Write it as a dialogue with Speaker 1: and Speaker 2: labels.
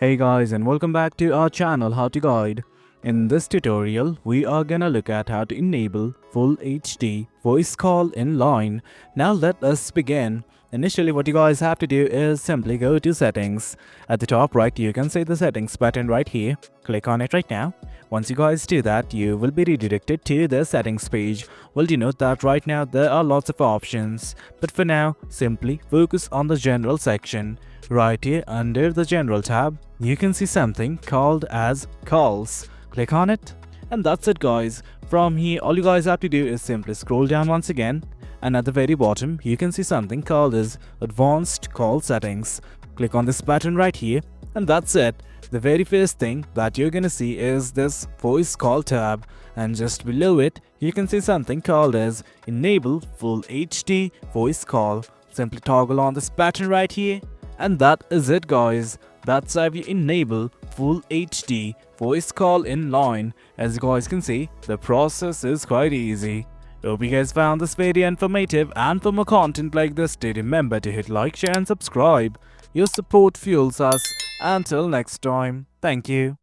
Speaker 1: Hey guys, and welcome back to our channel How to Guide. In this tutorial, we are gonna look at how to enable Full HD voice call in line. Now let us begin. Initially, what you guys have to do is simply go to settings. At the top right, you can see the settings button right here. Click on it right now. Once you guys do that, you will be redirected to the settings page. Well, you note that right now there are lots of options, but for now, simply focus on the general section. Right here under the general tab, you can see something called as calls. Click on it, and that's it guys. From here, all you guys have to do is simply scroll down once again, and at the very bottom you can see something called as advanced call settings. Click on this button right here, and that's it. The very first thing that you're gonna see is this voice call tab, and just below it you can see something called as enable full HD voice call. Simply toggle on this button right here, and that is it guys. That's how you enable full HD voice call in line. As you guys can see, the process is quite easy. Hope you guys found this very informative, and for more content like this, do remember to hit like, share and subscribe. Your support fuels us. Until next time, thank you.